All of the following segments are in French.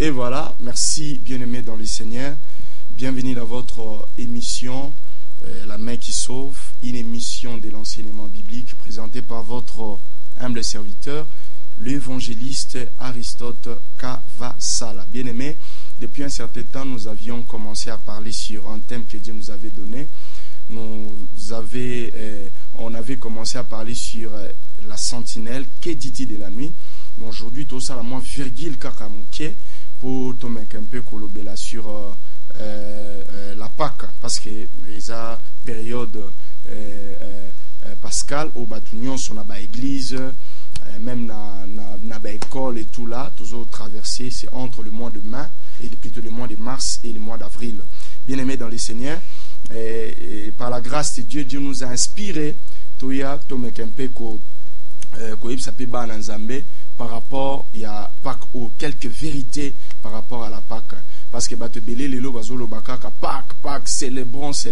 Et voilà, merci bien-aimés dans le Seigneur. Bienvenue dans votre émission La main qui sauve, une émission de l'enseignement biblique présentée par votre humble serviteur, l'évangéliste Aristote Kavasala. Bien-aimés, depuis un certain temps, nous avions commencé à parler sur un thème que Dieu nous avait donné. On avait commencé à parler sur la sentinelle, que dit-il de la nuit. Mais aujourd'hui, tout ça, la moins virgule kakamouké pour tomber un peu kolobela sur la Pâque, parce que les période pascale au Batunion sont à l'église, même na école et tout là, toujours traversé, c'est entre le mois de mai et plutôt le mois de mars et le mois d'avril. Bien aimé dans les Seigneurs, et par la grâce de Dieu, Dieu nous a inspiré toya tombe un peu ko ipsape ba na Nzambe par rapport à Pâques ou quelques vérités par rapport à la Pâque. Parce que batebele lelo bazolo bakaka Pâques, célébrons, ce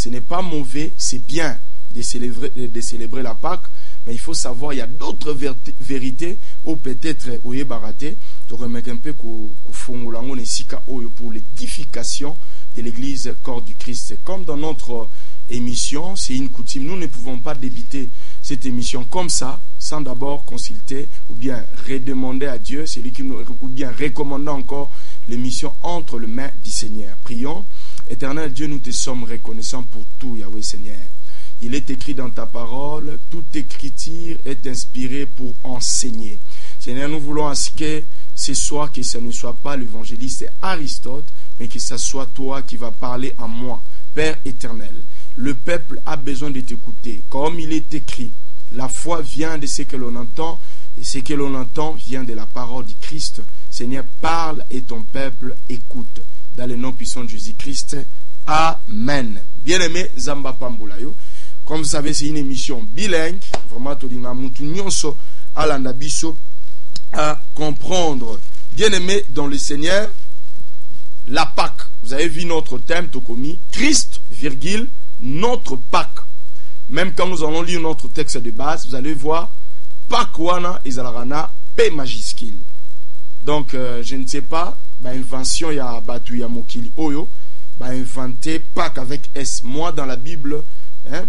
n'est pas mauvais, c'est bien de célébrer la Pâque, mais il faut savoir il y a d'autres vérités ou peut-être oye baraté to remettre un peu ko fongolango nesika oyo pour l'édification de l'église corps du Christ. Comme dans notre émission, c'est une coutume, nous ne pouvons pas débiter cette émission comme ça sans d'abord consulter ou bien redemander à Dieu, celui qui nous, ou bien recommander encore l'émission entre les mains du Seigneur. Prions. Éternel Dieu, nous te sommes reconnaissants pour tout, Yahweh Seigneur. Il est écrit dans ta parole, toute écriture est inspirée pour enseigner. Seigneur, nous voulons à ce que ce soir, que ce ne soit pas l'évangéliste Aristote, mais que ce soit toi qui vas parler à moi. Père éternel, le peuple a besoin de t'écouter. Comme il est écrit, la foi vient de ce que l'on entend, et ce que l'on entend vient de la parole du Christ. Seigneur, parle et ton peuple écoute. Dans le nom puissant de Jésus-Christ. Amen. Bien-aimé Zamba Pambolayo, comme vous savez, c'est une émission bilingue. Vraiment, Tolina Moutounionso, Alanda Bisso, à comprendre. Bien-aimé dans le Seigneur, la Pâque. Vous avez vu notre thème, Tokomi, Christ, virgule, notre Pâque. Même quand nous allons lire notre texte de base, vous allez voir, Pâque wana izalarana P majuscule. Donc, je ne sais pas, invention ya batu ya mokili oyo, inventé Pâques avec S. Moi, dans la Bible,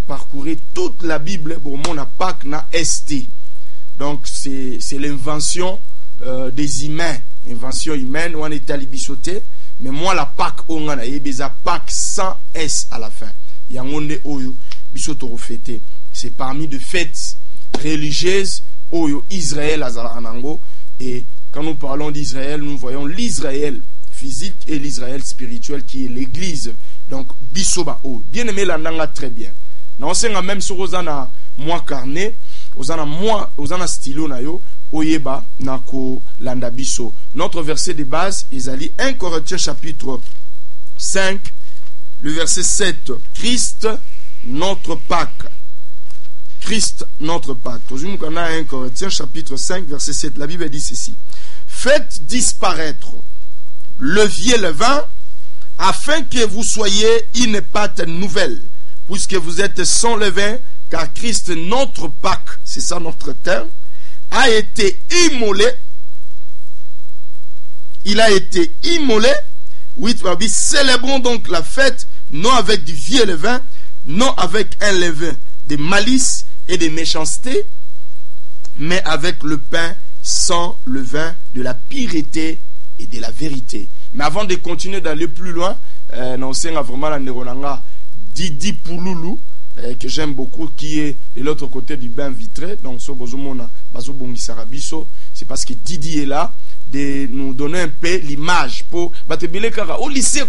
parcourir toute la Bible, bon, mon a Pâques na ST. Donc, c'est l'invention des humains. Invention humaine, on est alibisoté. Mais moi, la Pâques, on a yébeza Pâques sans S à la fin. Yangonde oyo, bisotoro fêté. C'est parmi de fêtes religieuses, oyo, Israël, azalanango. Et quand nous parlons d'Israël, nous voyons l'Israël physique et l'Israël spirituel qui est l'église. Donc, bisoba oyo. Bien aimé la nanga très bien. Na on senga même sur ozana moi carnet, ozana stylo na yo, oyeba nako landa biso. Notre verset de base, Isaïe 1 Corinthiens chapitre 5, le verset 7. Christ, notre Pâque. Christ, notre Pâque. 1 Corinthiens chapitre 5, verset 7. La Bible dit ceci. Faites disparaître le vieux levain, afin que vous soyez une pâte nouvelle, puisque vous êtes sans levain, car Christ, notre Pâque, c'est ça notre terme, a été immolé. Il a été immolé. Oui, célébrons donc la fête, non avec du vieux levain, non avec un levain de malice et de méchanceté, mais avec le pain sans levain de la pureté et de la vérité. Mais avant de continuer d'aller plus loin, on sait vraiment la neuronanga Didi Pouloulou, que j'aime beaucoup, qui est de l'autre côté du bain vitré. Donc, c'est parce que Didi est là, de nous donner un peu l'image pour au lycée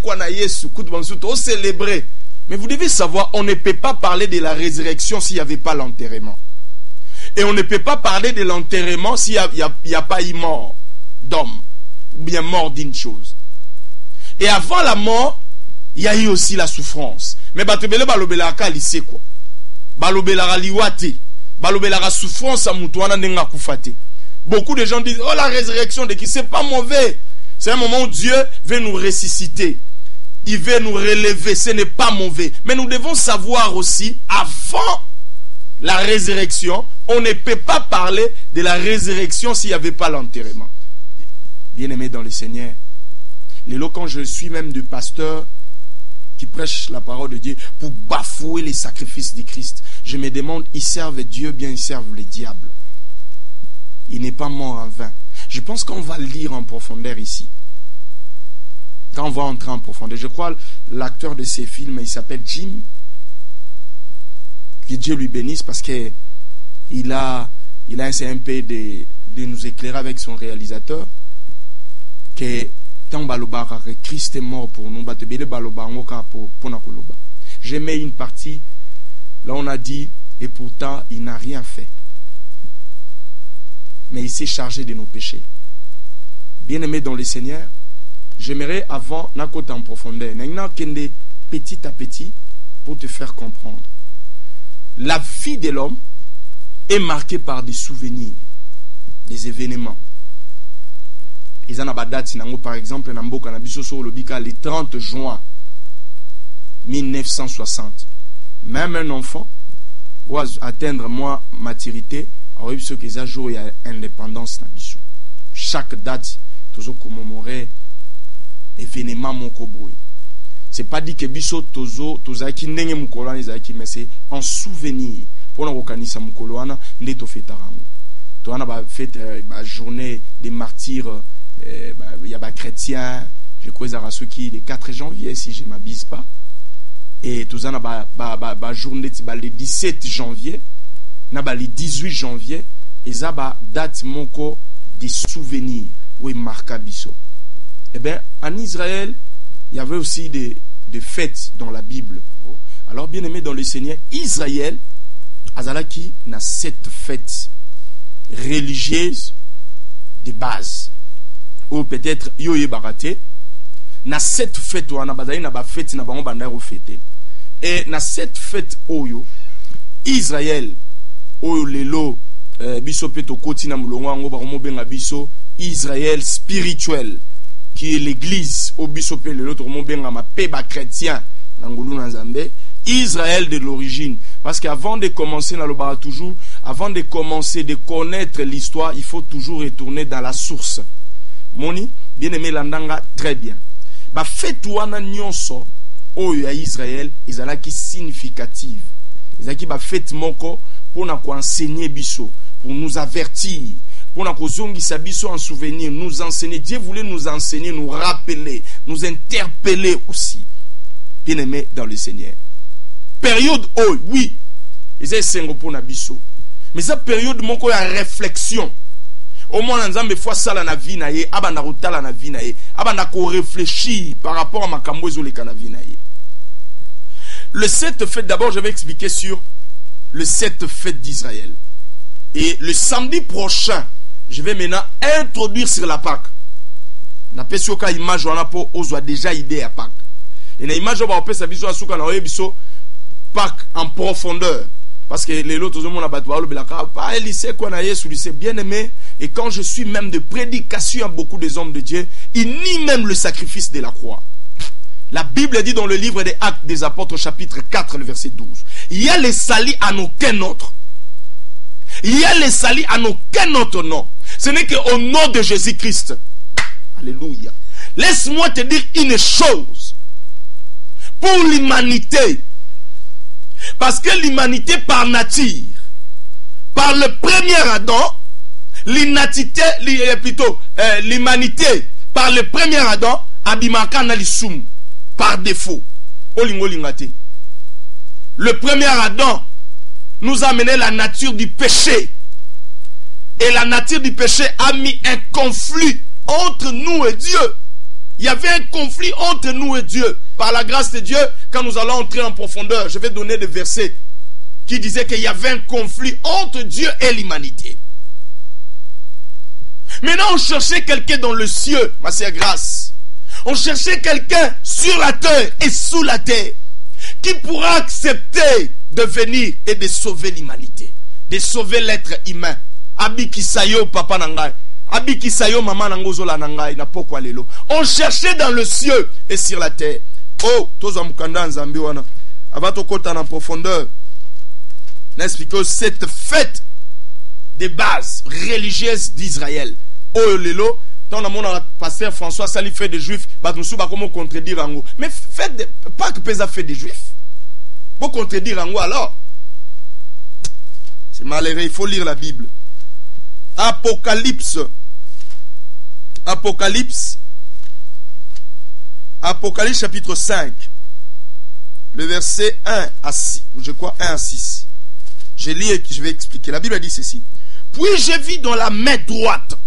célébrer. Mais vous devez savoir, on ne peut pas parler de la résurrection s'il n'y avait pas l'enterrement. Et on ne peut pas parler de l'enterrement s'il n'y a pas eu mort d'homme, ou bien mort d'une chose. Et avant la mort, il y a eu aussi la souffrance. Mais batebele balobelaka lycée quoi. Balobelaka liwate. Balobelaka souffrance à mutuana nenga kufate. Beaucoup de gens disent, oh la résurrection de qui c'est pas mauvais. C'est un moment où Dieu veut nous ressusciter. Il veut nous relever, ce n'est pas mauvais. Mais nous devons savoir aussi, avant la résurrection, on ne peut pas parler de la résurrection s'il n'y avait pas l'enterrement. Bien-aimés dans le Seigneur, lelo quand je suis même de pasteur qui prêche la parole de Dieu pour bafouer les sacrifices de Christ, je me demande, ils servent Dieu, bien ils servent le diable. Il n'est pas mort en vain. Je pense qu'on va lire en profondeur ici. Quand on va entrer en profondeur, je crois l'acteur de ces films, il s'appelle Jim. Que Dieu lui bénisse parce que il a essayé un peu de nous éclairer avec son réalisateur. Que tant balobara que Christ est mort pour nous, j'ai mis une partie, là on a dit, et pourtant il n'a rien fait. Mais il s'est chargé de nos péchés. Bien-aimé dans le Seigneur, j'aimerais avant na côté en profondeur, petit à petit, pour te faire comprendre. La vie de l'homme est marquée par des souvenirs, des événements. Ils en ont date, par exemple, le 30 juin 1960. Même un enfant, ou atteindre moi maturité, aurait ce qu'ils a joué à l'indépendance. Chaque date, toujours commémorer événement mon coboué. C'est pas dit que biso tozo tozaki ndenge mukolo wana ezaki, mais c'est en souvenir pour nous reconnaître mukolo wana nde to fetarango. To wana ba fête ba journée des martyrs, il y a ba chrétiens, je crois Zarasuki le 4 janvier si je m'abuse pas. Et to zana ba journée le 17 janvier, na ba le 18 janvier, eza ba date moko des souvenirs où marqua biso. Eh bien, en Israël, il y avait aussi des fêtes dans la Bible. Alors, bien aimé dans le Seigneur, Israël, Azalaki, n'a 7 fêtes religieuses de base. Ou peut-être, Yoye Barate, n'a 7 fêtes, ou Anabadaï, n'a pas fête, n'a pas bandaro fêté. Et n'a 7 fêtes, Oyo, Israël, Oyo Lelo, Biso Peto Kotina Moulonga, Ngobaromo Benga Biso, Israël spirituel, qui est l'église au bisopé le l'autre mot benga ma peba chrétien ngulu na Nzambe, Israël de l'origine, parce qu'avant de commencer dans le bar toujours, avant de commencer de connaître l'histoire, il faut toujours retourner dans la source. Moni bien-aimé landanga très bien. Ba fête wana nyonso oyo ya Israël ezalaki significative. Ezalaki ba fête moko pour na ko enseigner biso, pour nous avertir, pour nous en souvenir, nous enseigner. Dieu voulait nous enseigner, nous rappeler, nous interpeller aussi. Bien aimé dans le Seigneur. Période oh, oui, ils sont pour Nabiso. Mais cette période, mon ko ya réflexion. Au moins, nous avons fois ça la vie naie, abana rotala na vie naie, abana ko réfléchir par rapport à ma kambozo le kanavi naie. Le 7 fête, d'abord, je vais expliquer sur le 7 fête d'Israël. Et le samedi prochain, je vais maintenant introduire sur la Pâque. Na pesioka image wana po ozwa déjà idée à Pâque. Et na image ba opesa biso asuka na oyebiso Pâque en profondeur. Parce que les autres tout le monde a battu le belaka pas lycée quoi na Yesu lycée bien aimé, et quand je suis même de prédication à beaucoup des hommes de Dieu, ils nient même le sacrifice de la croix. La Bible dit dans le livre des Actes des Apôtres chapitre 4 le verset 12. Il y a les salis en aucun autre. Il y a les salis en aucun autre nom. Ce n'est qu'au nom de Jésus-Christ. Alléluia. Laisse-moi te dire une chose. Pour l'humanité, parce que l'humanité par nature, par le premier Adam, l'humanité par le premier Adam, abimaka na lisum par défaut. Le premier Adam nous a amené la nature du péché. Et la nature du péché a mis un conflit entre nous et Dieu. Il y avait un conflit entre nous et Dieu. Par la grâce de Dieu, quand nous allons entrer en profondeur, je vais donner des versets qui disaient qu'il y avait un conflit entre Dieu et l'humanité. Maintenant, on cherchait quelqu'un dans le ciel, ma sœur Grâce. On cherchait quelqu'un sur la terre et sous la terre qui pourra accepter de venir et de sauver l'humanité, de sauver l'être humain. Abiki sayo papa nangai, abiki sayo maman nangozola nangai na pokwa lelo. On cherchait dans le ciel et sur la terre. Oh, toza mukanda nzambi wana. Abato kota en profondeur. N'explique cette fête de base religieuse d'Israël. Oh lelo, Tant on a pasteur François Sali fait des juifs, comment contredire en haut. Mais pas que Pesa fait des juifs. Pour contredire en haut alors. C'est malheureux, il faut lire la Bible. Apocalypse chapitre 5. Le verset 1 à 6. Je crois 1 à 6. Je lis et je vais expliquer. La Bible dit ceci. Puis je vis dans la main droite.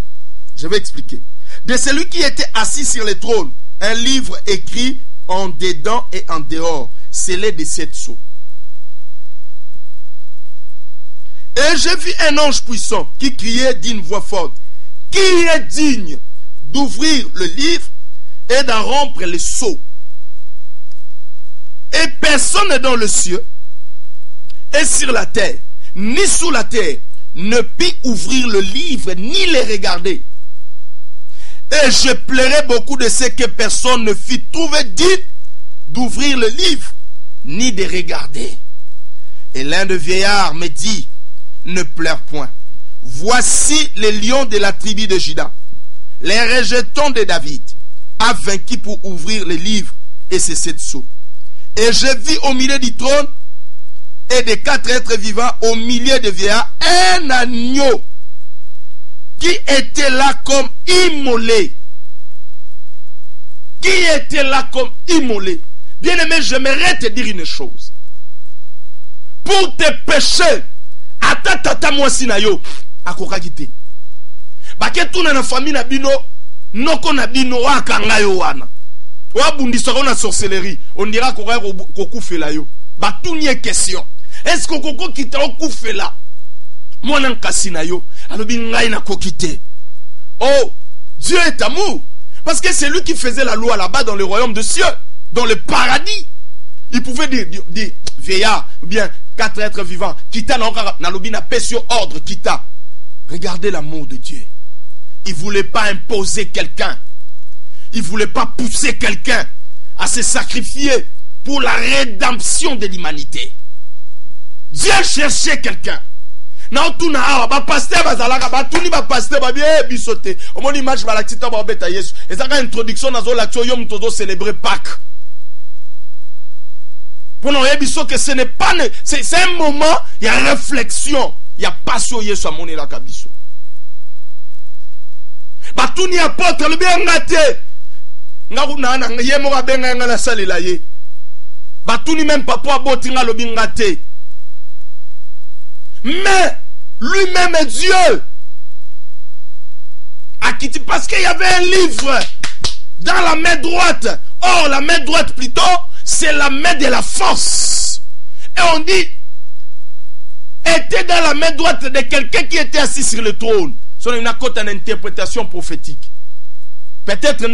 Je vais expliquer. De celui qui était assis sur le trône, un livre écrit en dedans et en dehors, scellé de 7 sceaux. Et j'ai vu un ange puissant qui criait d'une voix forte, qui est digne d'ouvrir le livre et d'en rompre les sceaux. Et personne dans le ciel et sur la terre, ni sous la terre, ne put ouvrir le livre ni les regarder. Et je pleurais beaucoup de ce que personne ne fit trouver digne d'ouvrir le livre ni de regarder. Et l'un des vieillards me dit, ne pleure point. Voici les lions de la tribu de Juda, les rejetons de David, a vaincu pour ouvrir les livres et ses 7 sceaux. Et je vis au milieu du trône et des 4 êtres vivants au milieu des vieillards un agneau qui était là comme immolé. Qui était là comme immolé. Bien-aimé, j'aimerais te dire une chose. Pour tes péchés, tata mwasi na yo akokaki te bake tuna na famille na bino noko na bino akanga yo wana wabundisa ko na sorcellerie on dira kokufela yo batuni question est-ce que koko kita okufela mwana nkasi na yo alobi ngai na kokite. Oh, Dieu est amour, parce que c'est lui qui faisait la loi là-bas dans le royaume de cieux, dans le paradis. Il pouvait dire vieillard, ou bien 4 êtres vivants, quitta na pesio ordre, quitta. Regardez l'amour de Dieu. Il ne voulait pas imposer quelqu'un. Il ne voulait pas pousser quelqu'un à se sacrifier pour la rédemption de l'humanité. Dieu cherchait quelqu'un. Na tuna awa ba pasteur bazalaka ba tuni ba pasteur ba bien bisoté. Au moins image ba la tita ba beta Yesu. Et ça ka introduction na zo l'action yom todo célébrer Pâques. Pour nous dire que ce n'est pas c'est un moment, il y a réflexion, il y a passion Yesu a moné la kabiso. Ba tuni apôtre le bien ngate. Ngakuna na yemo ka benga ngala salela ye. Ba tuni même papa botinga lo bingate. Mais lui-même est Dieu. Parce qu'il y avait un livre dans la main droite. Or, la main droite plutôt, c'est la main de la force. Et on dit, était dans la main droite de quelqu'un qui était assis sur le trône. C'est une côte en interprétation prophétique. Peut-être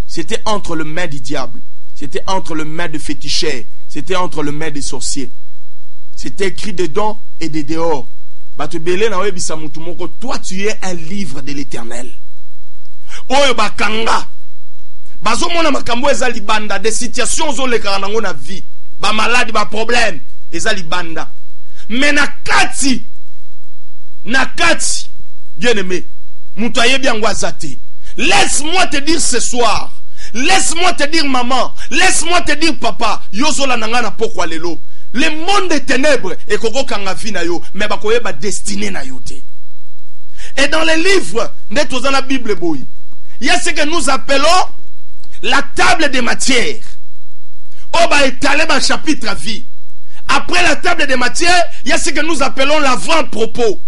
c'était entre les mains du diable. C'était entre les mains de féticheurs. C'était entre les mains des sorciers. C'était écrit dedans et de dehors. Toi, tu es un livre de l'Éternel. Oyo bakanga. Bazo mona makambo ezali banda des situations zo le karanango na vie. Ba malade ba problème ezali banda. Mais nakati bien-aimé, mutu ayebi yango azate. Laisse-moi te dire ce soir. Laisse-moi te dire maman. Laisse-moi te dire papa. Yozola nanga na pokwa lelo. Le monde des ténèbres et koko kanga vi na yo, mais bakoye ba destiné na yo te. Et dans les livres, net dans la Bible boy, il y a ce que nous appelons la table des matières. Oh ba étalé ba chapitre à vie. Après la table des matières, il y a ce que nous appelons l'avant-propos.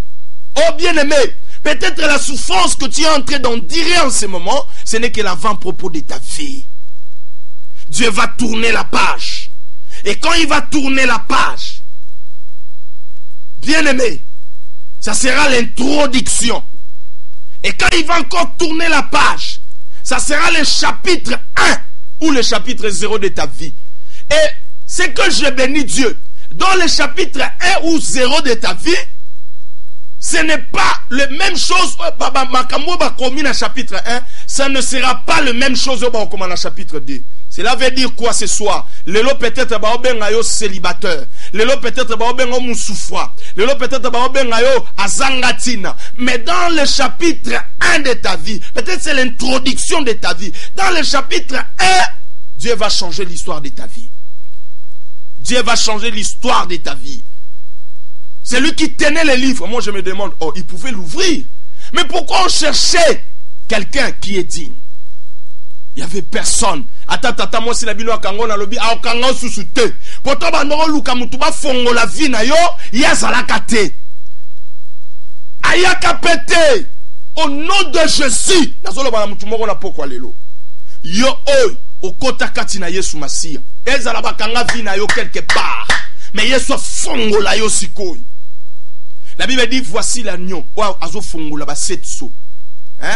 Oh bien-aimé, peut-être la souffrance que tu es en train d'endurer en ce moment, ce n'est que l'avant-propos de ta vie. Dieu va tourner la page. Et quand il va tourner la page, bien-aimé, ça sera l'introduction. Et quand il va encore tourner la page, ça sera le chapitre 1 ou le chapitre 0 de ta vie. Et c'est que je bénis Dieu. Dans le chapitre 1 ou 0 de ta vie, ce n'est pas la même chose. Chapitre 1, ça ne sera pas la même chose au chapitre 2. Cela veut dire quoi ce soir? Lelo peut-être baobenga célibataire. Lelo peut-être baobenga moussoufwa. Lelo peut-être baobenga azangatina. Mais dans le chapitre 1 de ta vie, peut-être c'est l'introduction de ta vie. Dans le chapitre 1, Dieu va changer l'histoire de ta vie. Dieu va changer l'histoire de ta vie. C'est lui qui tenait les livres. Moi je me demande, oh, il pouvait l'ouvrir. Mais pourquoi on cherchait quelqu'un qui est digne? Il n'y avait personne. Attends, moi si la bino akango na lobi, a okango susute. Pourtant, bandoro luka mutuba fongo la vie na yo, yazalaka te. Ayaka pete. Au nom de Jésus. Nazolo bana mutumoko na pokwa lelo. Yo oi, okota kati na Yesu Masia. Ezala bakanga vie na yo quelque part. Mais Yesu fongo la yo sikoi. La Bible dit, voici l'agneau. Azo fongo la ba setso.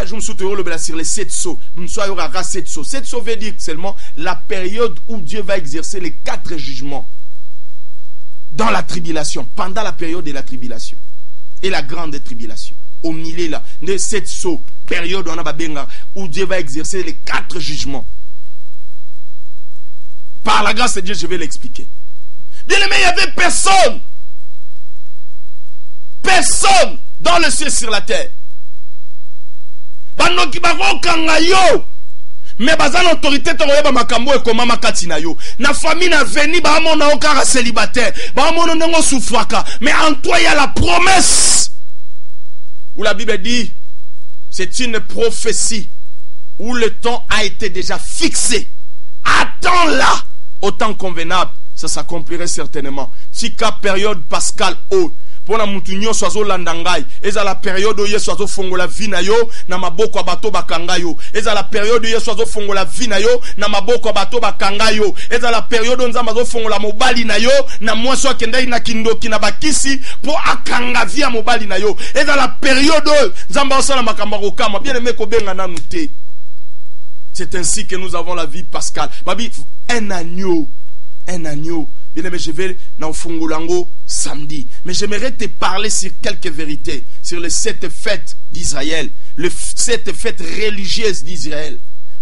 Je me souviens sur les 7 sceaux. 7 sceaux. 7 sceaux veut dire seulement la période où Dieu va exercer les 4 jugements dans la tribulation, pendant la période de la tribulation et la grande tribulation. Au milieu là, de 7 sceaux, période où Dieu va exercer les 4 jugements. Par la grâce de Dieu, je vais l'expliquer. Bien aimé, il n'y avait personne. Personne dans le ciel sur la terre. Banoki bakokanga yo mais bazana autorité to koyeba makambo ekoma makati na yo na famille na veni ba mona okara célibataire ba mona ndongo souffraka mais en toi il y a la promesse où la Bible dit c'est une prophétie où le temps a été déjà fixé. Attends-la au temps convenable, ça s'accomplirait certainement. Tika période pascale haut pour la mutunyo soazo landangai. Eza la période où Yesu azo fongola vina yo na maboko ya bato bakanga yo. Eza la période où Yesu azo fongola vina yo na maboko ya bato bakanga yo. Eza la période où Nzamba azo fongola mobali na yo na mwaso akendai na kindoki na bakisi pour akanga via mobali na yo. Eza la période où Nzamba osala makambo kokama bien aimé ko benga nanu te. C'est ainsi que nous avons la vie pascale. Babi un agneau. Bien aimé, je vais dans Fongolango samedi. Mais j'aimerais te parler sur quelques vérités. Sur les 7 fêtes d'Israël. Les 7 fêtes religieuses d'Israël.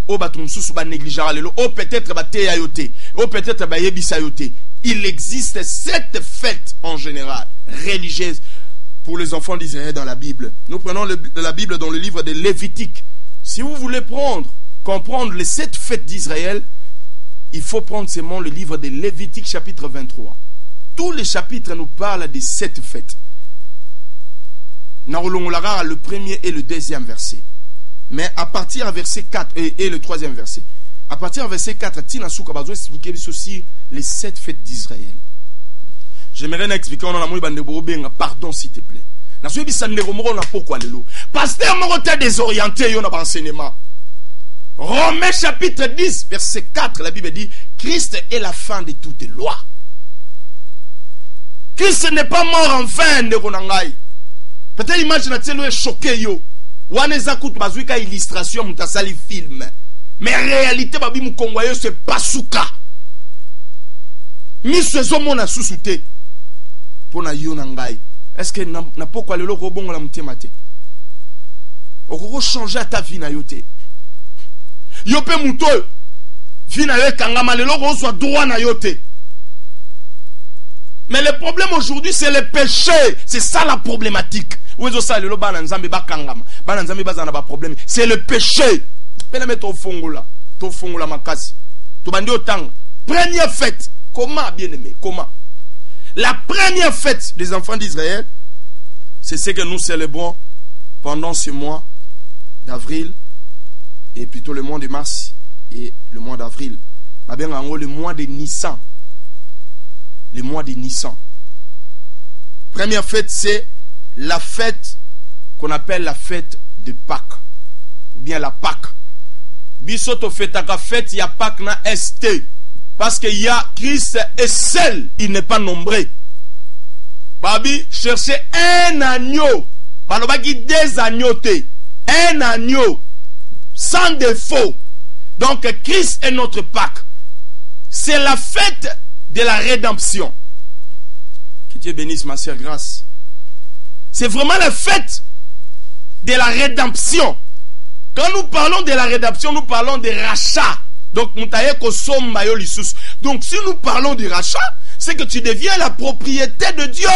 Oh, peut-être il existe 7 fêtes en général religieuses pour les enfants d'Israël dans la Bible. Nous prenons la Bible dans le livre de Lévitique. Si vous voulez comprendre les 7 fêtes d'Israël, il faut prendre seulement le livre de Lévitique chapitre 23. Tous les chapitres nous parlent des 7 fêtes. Le premier et le deuxième verset. Mais à partir du verset 4 et le troisième verset. À partir du verset 4, Tina Souka va expliquer aussi les 7 fêtes d'Israël. J'aimerais expliquer, pardon s'il te plaît. Pasteur, moi, t'es désorienté, on a enseignement. Romains chapitre 10, verset 4, la Bible dit, Christ est la fin de toute loi. Christ n'est pas mort en vain, de Ronangai. Peut-être imagine-t-il est choqué, yo. Waneza kout bazuika illustration, mutasali film. Mais en réalité, babi mukongwayo, c'est pas souka. Miso zomo na susute. Pona yo nangai. Est-ce que n'a pas quoi le logo bon la mutemate? Okoko changer ta vie na yote. Yope muto vina yo kangama le logo soit droit na yote. Mais le problème aujourd'hui c'est le péché, c'est ça la problématique. Ouezo ça le loba na nzambe ba kangama. Ba na nzambe bazana ba problème, c'est le péché. Pena mettre to fongola makasi. To bandi otanga. Première fête, comment bien aimé, comment? La première fête des enfants d'Israël, c'est ce que nous célébrons pendant ce mois d'avril et plutôt le mois de mars et le mois d'avril. Le mois de Nissan. Le mois de Nissan. Première fête, c'est la fête qu'on appelle la fête de Pâques. Ou bien la Pâques. Bisoto fetaka fête, il y a Pâques na ST. Parce qu'il y a Christ est seul, il n'est pas nombreux. Babi, cherchez un agneau. Balobaki des agneaux. Un agneau. Sans défaut. Donc Christ est notre Pâques. C'est la fête de la rédemption. Que Dieu bénisse ma sœur Grâce. C'est vraiment la fête de la rédemption. Quand nous parlons de la rédemption, nous parlons de rachat. Donc, donc si nous parlons du rachat, c'est que tu deviens la propriété de Dieu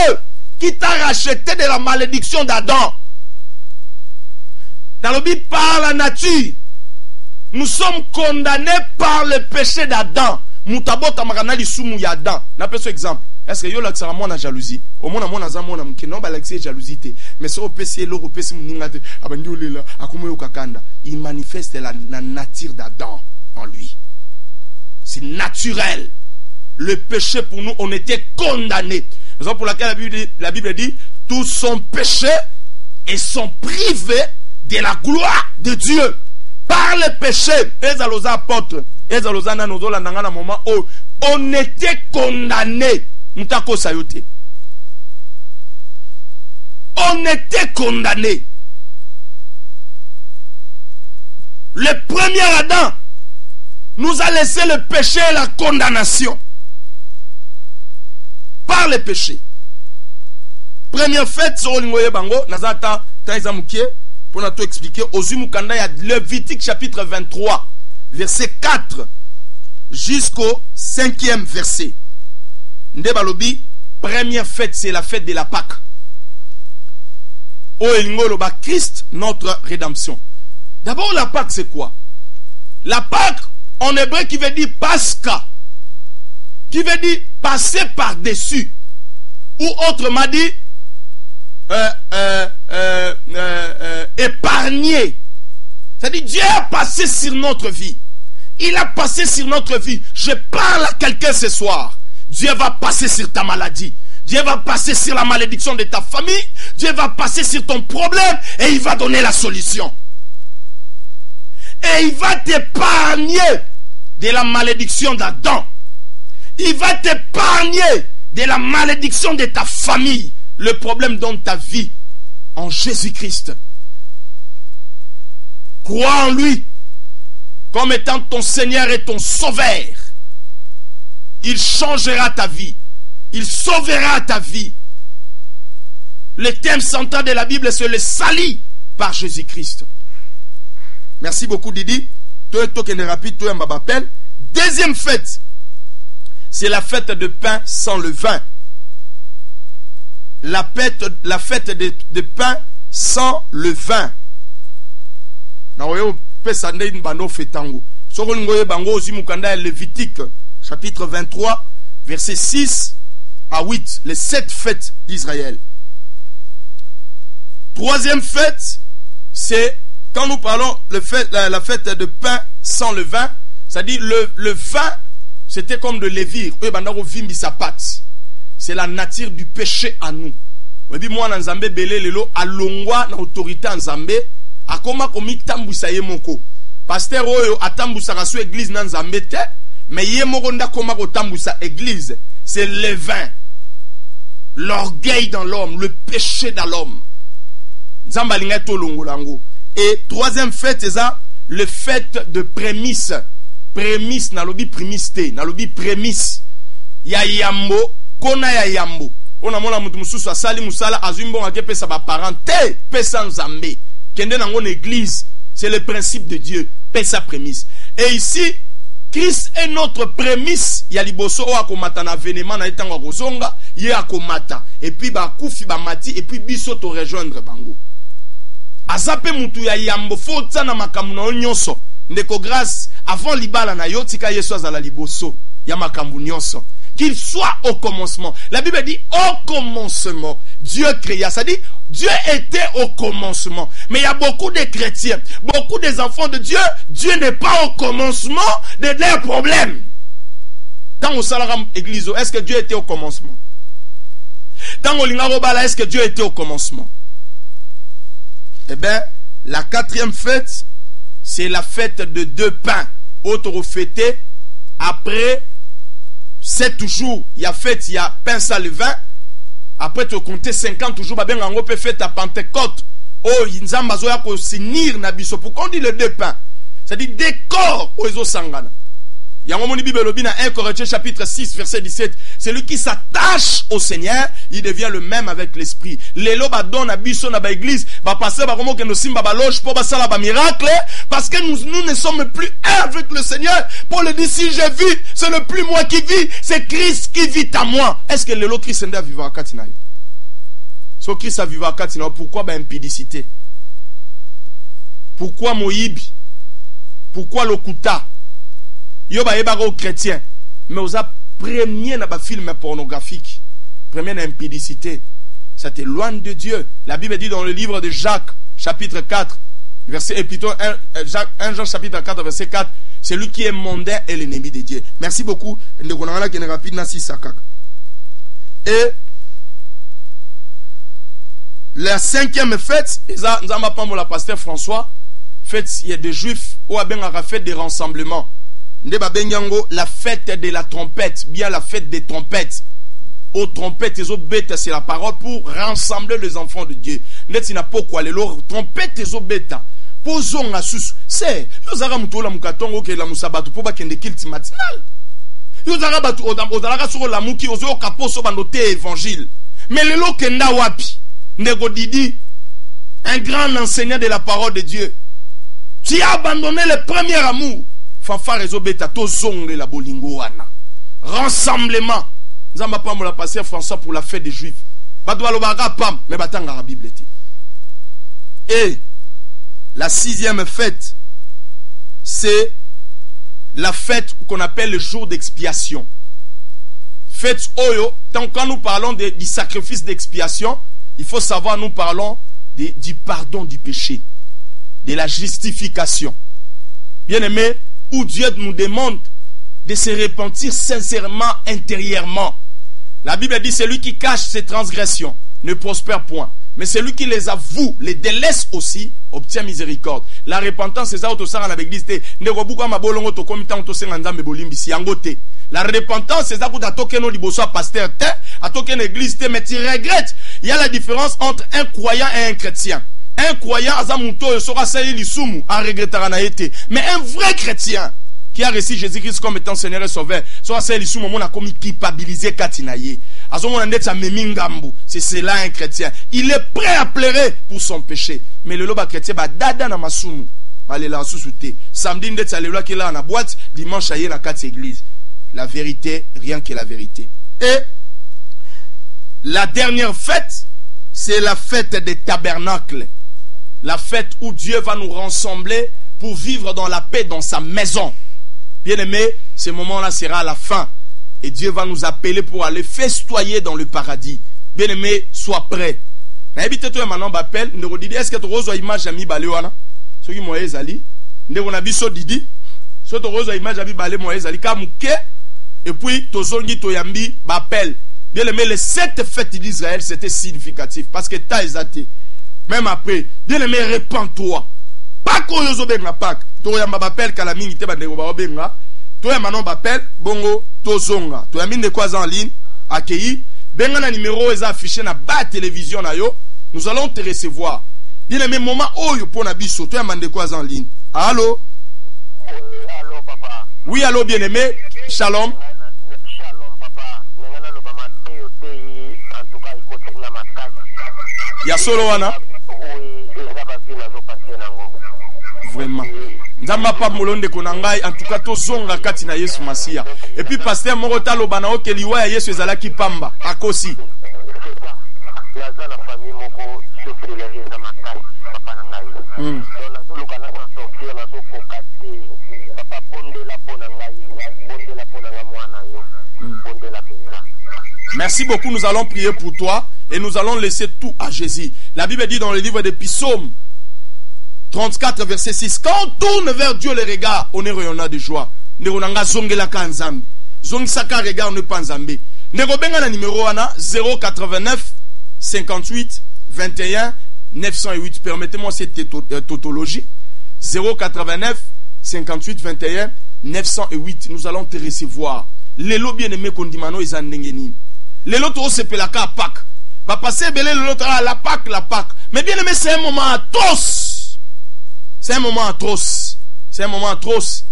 qui t'a racheté de la malédiction d'Adam. Dans le Bible, par la nature, nous sommes condamnés par le péché d'Adam. Mutabota magana lisumu ya Adam. N'appelle ce exemple. Est-ce que yo l'accès à moi na jalousie? Au moins mon azam mon amke non ba l'accès jalousie. Mais so opesi lo opesi muninga te abandi olela akomo yo kakanda. Il manifeste la nature d'Adam en lui. C'est naturel. Le péché pour nous, on était condamnés. Raison pour laquelle la Bible dit tous sont péchés et sont privés de la gloire de Dieu. Par le péché, les apôtres, on était condamnés. On était condamnés. Le premier Adam nous a laissé le péché et la condamnation. Par le péché. Première fête, sur Bango, Nazata, Taïzamouké, pour nous expliquer, Ozumukanda, il y a Lévitique chapitre 23, verset 4, jusqu'au 5e verset. Ndebalobi, première fête, c'est la fête de la Pâque. O Elingoloba, Christ, notre rédemption. D'abord, la Pâque, c'est quoi? La Pâque, en hébreu, qui veut dire Pascha, qui veut dire passer par-dessus, ou autrement dit, épargné. C'est-à-dire Dieu a passé sur notre vie. Il a passé sur notre vie. Je parle à quelqu'un ce soir. Dieu va passer sur ta maladie. Dieu va passer sur la malédiction de ta famille. Dieu va passer sur ton problème et il va donner la solution. Et il va t'épargner de la malédiction d'Adam. Il va t'épargner de la malédiction de ta famille. Le problème dans ta vie, en Jésus-Christ. Crois en lui comme étant ton Seigneur et ton Sauveur. Il changera ta vie. Il sauvera ta vie. Le thème central de la Bible, c'est le salut par Jésus-Christ. Merci beaucoup Didi. Toi, rapide, toi, m'appelle. Deuxième fête, c'est la fête de pain sans levain. La fête de pain sans levain. Lévitique chapitre 23 verset 6 à 8, les 7 fêtes d'Israël. Troisième fête, c'est quand nous parlons la fête de pain sans levain, c'est-à-dire le vin, c'était comme de levure. C'est la nature du péché à nous. Moi, dans Zambé, belé lelo, alongwa na autorité en Zambé, akoma komi tambusa ye moko. Pasteur oyo atambusa rasu église nan Zambé te, mais ye moko nda koma ko tambusa église. C'est le vin, l'orgueil dans l'homme, le péché dans l'homme. Zamba linga to longolango. Et troisième fête, c'est ça, le fête de prémisse. Prémisse, na lobi primiste, na lobi prémisse. Ya yambo, kona ya yambo. On a mona mutu mususu asali musala azumbo ngake pesa ba parenté, pesa nzambe. Kende nango église, c'est le principe de Dieu, pesa prémisse. Et ici, Christ est notre prémisse. Ya liboso o akomata na vénement na etango kozonga, ye akomata. Et puis ba kufi ba mati et puis biso to rejoindre bango. Azape mutu ya yambo fotsa na makambu na nyonso. Ndeko grâce avant libala na yo tika yesu azala liboso ya makambu nyonso. Qu'il soit au commencement. La Bible dit au commencement Dieu créa. Ça dit Dieu était au commencement. Mais il y a beaucoup de chrétiens, beaucoup des enfants de Dieu. Dieu n'est pas au commencement de leurs problèmes. Dans au Salaram Église, est-ce que Dieu était au commencement? Dans au Lingarobala, est-ce que Dieu était au commencement? Eh bien, la quatrième fête, c'est la fête de 2 pains. Autre fêté après 7 jours, il y a fête, il y a pain sans levain. Après, tu comptes 50 jours, ben on peut faire ta Pentecôte. Oh, Nzamba zoya ko sinir na biso. Pourquoi on dit le 2 pains? C'est-à-dire des corps aux eaux sangana. Yangomoni Bible lobina 1 Corinthiens chapitre 6 verset 17. Celui qui s'attache au Seigneur, il devient le même avec l'esprit. Lelo ba don na biso na ba église, ba passer ba komo ke no simba ba loge pour ba sala ba miracle parce que nous ne sommes plus un avec le Seigneur. Paul dit si je vis, c'est le plus moi qui vis, c'est Christ qui vit à moi. Est-ce que lelo Christ nda vivra katina yo? So Christ a vivra katina, pourquoi ba impudicité? Pourquoi moyibi? Pourquoi l'okuta? Yo ba yeba ko chrétien, mais aux premier na ba film pornographique, premier na impudicité, ça t'éloigne de Dieu. La Bible dit dans le livre de Jacques chapitre 4 verset, et plutôt 1 Jean chapitre 4 verset 4, celui qui est mondain est l'ennemi de Dieu. Merci beaucoup. Et la cinquième fête, nous avons pas mon pasteur François, fête il y a des juifs ou a bien fait des rassemblements. La fête de la trompette, bien la fête des trompettes. Aux trompettes et aux bêtes, c'est la parole pour rassembler les enfants de Dieu. Net n'a pas quoi les trompettes et aux bêtes. Posons à sous. C'est yozara mutola mukatongo ke la musabatu pour bakende kilt matinal. Yozara batu odala sur la muki ozo kaposo banote évangile. Mais le lo kenda wapi? Nego Didi, un grand enseignant de la parole de Dieu. Tu as abandonné le premier amour. Fanfare ezobeta to zonge la bolingo wana. Rassemblement. Nzamba pa la passer François pour la fête des Juifs. Ba doit lo baga pam mais batanga la Bible té. Et la sixième fête, c'est la fête qu'on appelle le jour d'expiation. Fête Oyo, quand nous parlons du sacrifice d'expiation, il faut savoir, nous parlons du pardon du péché, de la justification. Bien aimé, où Dieu nous demande de se repentir sincèrement, intérieurement. La Bible dit, celui qui cache ses transgressions ne prospère point. Mais celui qui les avoue, les délaisse aussi, obtient miséricorde. La repentance, c'est ça, l'église. La repentance, c'est ça, pasteur, l'église, mais tu regrettes. Il y a la différence entre un croyant et un chrétien. Un croyant, mais un vrai chrétien qui a reçu Jésus-Christ comme étant Seigneur et Sauveur, a commis culpabilisé Katinaye. C'est cela un chrétien. Il est prêt à pleurer pour son péché. Mais le loba chrétien, dada na masumu. Allez là, sous-souté. Samedi, ndet salé qui est là, na boîte. Dimanche, aïe, na 4 églises. La vérité, rien que la vérité. Et la dernière fête, c'est la fête des tabernacles. La fête où Dieu va nous rassembler pour vivre dans la paix dans sa maison. Bien aimé, ce moment-là sera à la fin. Et Dieu va nous appeler pour aller festoyer dans le paradis. Bien aimé, sois prêt. Est-ce que tu as une image de Baléwana? Ce qui m'a dit, tu as une Didi. Ce qui tu as une image de Baléwana. Et puis, tu as Toyambi Bapel. Bien aimé, les 7 fêtes d'Israël, c'était significatif. Parce que tu as exalté. Même après, bien aimé, répands-toi. Pas qu'on y ait un Pâques. Tu as un Bapel, Kalamini, tu as un Toi manon bapel bongo tozonga. Toi mine de quoi en ligne accueilli. Benga numéro est affiché na bas télévision na yo. Nous allons te recevoir. Bien aimé moment oyo pour na biso. Toi mande de quoi en ligne. Allô? Allô papa. Oui allô bien aimé. Shalom. Shalom papa. Ngana lo bama teo en tout cas il na makasi. Ya solo wana. Oui, eza ba vina zo passer nango. Vraiment. Ndama pa molonde konangai en tout cas to zonga kati na Yesu Masia. Et puis pasteur moko talo bana okeliwa ya Yesu ezalaki pamba akosi. La zana famille moko souffre les eza makasi papa nangai. Donc na zulu kana sortir na zo kokate. Papa bonde la pona ngai, bonde la pona mwana yo. Bonde la penza. Merci beaucoup, nous allons prier pour toi et nous allons laisser tout à Jésus. La Bible dit dans le livre des Psaumes 34 verset 6, quand on tourne vers Dieu les regards, on est rayonnant de joie. Neronanga zongela kanzambi. Zong saka regard ne panzambi. Nerobenga na numéro 089 58 21 908. Permettez-moi cette tautologie. 089 58 21 908. Nous allons te recevoir. Lelo bien-aimé kondimano izandengeni. Lelo to sepelaka à Pâques. Va passer belé lelo à la Pâques, la Pâques. Mais bien-aimé, c'est un moment atroce. C'est un moment atroce. C'est un moment atroce.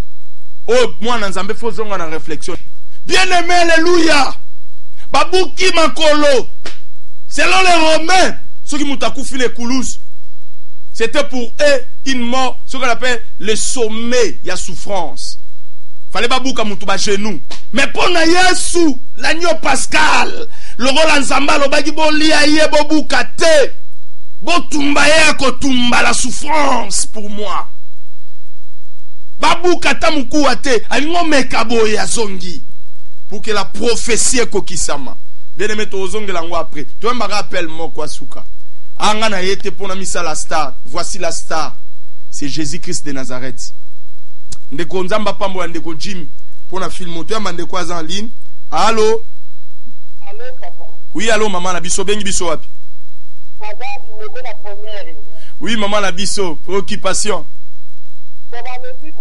Oh, moi, Nzambe, faut zonga na réflexion. Bien-aimé, alléluia. Babouki Makolo. Selon les Romains, ceux qui m'ont fait les coulouses, c'était pour eux une mort, ce qu'on appelle le sommet, il y a souffrance. Fallait babouka moutuba genou. Mais pour na Yesu, l'agneau pascal, le rôle Nzamba, le bagi bon liaye babouka te. Bon tumbaye ko tumba la souffrance pour moi. Babouka tamukuwa te, alingo mekabo ya zongi. Pour que la prophétie est kokisama. Bien aimé, tu as l'ango après. Tu me rappelles moi quoi souka. Angana yete pour na misa la star. Voici la star. C'est Jésus-Christ de Nazareth. Ndeko nzamba pambo ndeko Jim pour na film. Tu as ndeko en ligne. Allô? Allô, papa. Oui, allô maman na biso bengi biso wapi? La première. Oui, maman na biso. Préoccupation. Ça va le dire.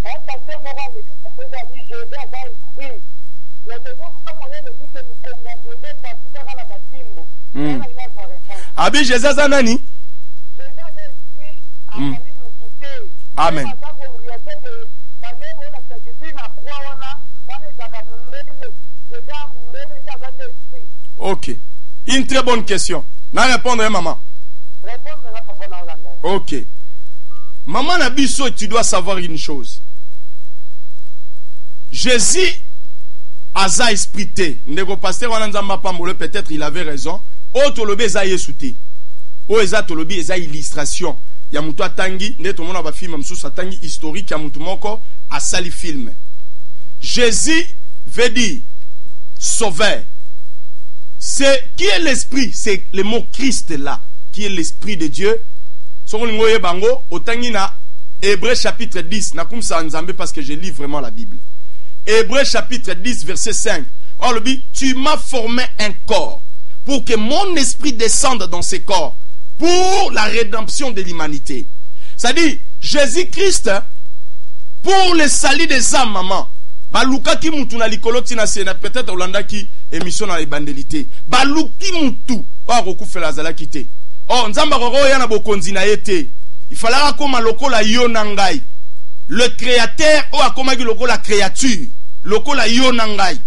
Un pasteur m'a dit je vais avoir esprit. Il y a des gens qui ont dit que nous sommes dans Jésus parce que dans la bâtiment. Abi Jésus zanani? Amen. Ok. Une très bonne question. Na répondre, maman. Ok. Maman Nabiso, tu dois savoir une chose. Jésus a esprité. Ndeko pasteur Wananzamba Pambole, peut-être il avait raison. O tolobe eza yesuti. O eza tolobi eza illustration. Ya mutu atangi, nde to mona ba film msusu atangi historique ya mutu moko asali film. Jésus veut dire sauveur. C'est qui est l'esprit? C'est le mot Christ là, qui est l'esprit de Dieu. Songolingoye bango otangi na Hébreux chapitre 10, na kumsa nzambe parce que je lis vraiment la Bible. Hébreux chapitre 10 verset 5. Oh le dit, tu m'as formé un corps pour que mon esprit descende dans ce corps pour la rédemption de l'humanité. C'est-à-dire, Jésus-Christ, pour le salut des âmes, maman, baluka ki mutu na likolo tina sena peut-être Olanda ki émission na ebandélité. Baluki mutu o rokufe la zala kité. Oh nzamba roro yana bokonzi na yete. Il fallait comme lokola yo nangai. Le créateur o akomaki lokola créature. Lokola yo nangai.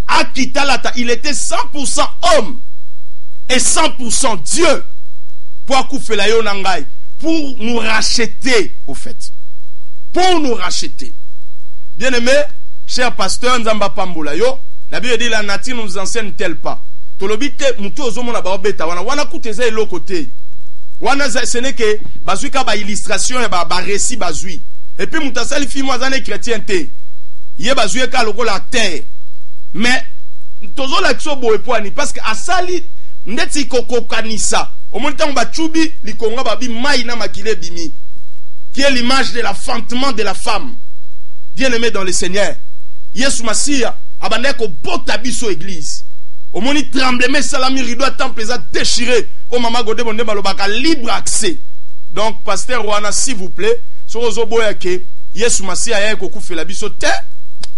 Akitalata, il était 100% homme et 100% Dieu. Pour akoufer la yo nangai, pour nous racheter au fait. Pour nous racheter. Bien aimé, cher pasteur Nzamba Pambola yo, la Bible dit la nature nous enseigne tel pas. Tolobite mutu ozomona ba obeta wana kuteza elo côté. Wana ce n'est que bazuika ba illustration et ba récit bazui. Et puis mutasali fi moi zane chrétienté. Yé bazui ka lokola terre. Mais tozo la kiso boye poani parce que asali ndeti kokokanisa. Au moment où bachubi likonga babi mai na makile bimi. Qui est l'image de l'enfantement de la femme. Bien aimé dans le Seigneur. Yesu Masia abandeko bota biso église. Au moni tremblement salami rideau temple les a déchiré. Au mama godé bonde balobaka libre accès. Donc pasteur Rwana s'il vous plaît, so ozoboya ke Yesu Masia ya ko kufela biso te.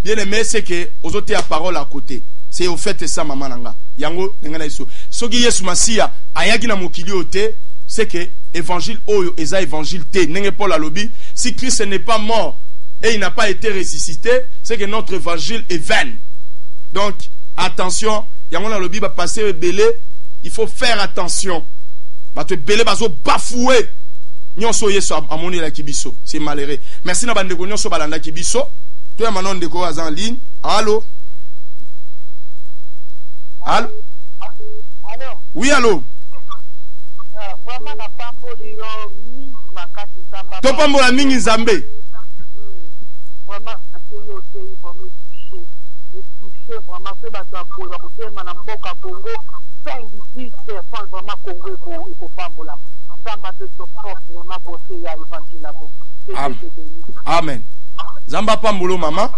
Bien aimé c'est que ozote a parole à côté. C'est au fait ça maman nanga. Yango ngana iso. Soki Yesu Masia ayaki na mokili ote, c'est que évangile oyo eza évangile te. Nenge Paul a lobby, si Christ n'est pas mort et il n'a pas été ressuscité, c'est que notre évangile est vain. Donc, attention, yango na lobby va passer belé, il faut faire attention. Ba te belé bazo bafoué. Nyonso yeso amoni la kibiso, c'est malheureux. Merci na bandeko nyonso balanda kibiso. Toi manon ndeko aza en ligne. Allô? Allô? Allô? Oui, allô? Vraiment na pamboli yo mingi makasi Nzamba. To pambola mingi Nzambe. Vraiment atoyo te vraiment touché vraiment c'est ba to boy ba kotema na mboka Congo 5-10 vraiment Congo ko pambola. Nzamba te so force vraiment côté ya évangile là bon. Amen. Nzamba pambolo maman.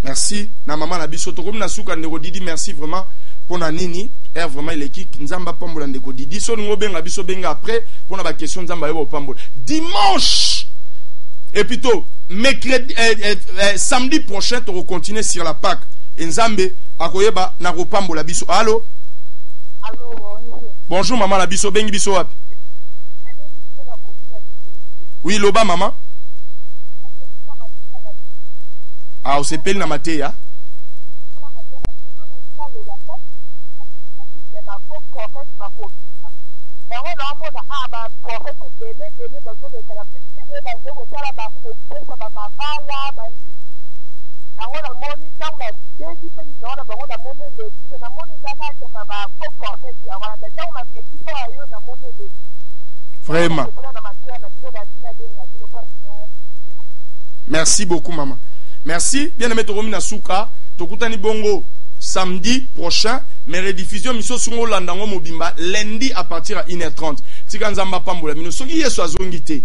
Merci. Na maman na biso to comme na suka ndeko Didi merci vraiment pour na nini. Vraiment il est qui Nzamba pambola ndeko Didi so ngo benga biso benga après pour na ba question Nzamba yebo pambola. Dimanche et plutôt mercredi samedi prochain tu continuer sur la Pâque. Et Nzambe akoyeba na ko pambola biso. Allô? Allô. Bonjour maman la biso bengi biso wapi? Oui, loba maman. Ah, osepeli na mateya. Vraiment. Merci beaucoup, maman. Merci. Bien aimé Toromi Nasuka. Tokutani Bongo samedi prochain. Mais rediffusion mission sungo landango mobimba lundi à partir à 1h30. Tika nzamba pambola mino soki yeso azongite.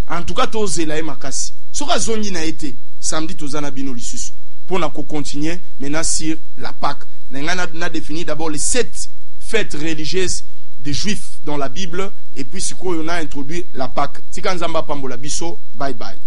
En tout cas tozela e makasi. Soka zongi na été samedi tozana bino lisusu. Pour na ko continuer maintenant sur la Pâque. Na défini d'abord les 7 fêtes religieuses des Juifs dans la Bible et puis on a introduit la Pâque. Tika nzamba pambola biso. Bye bye.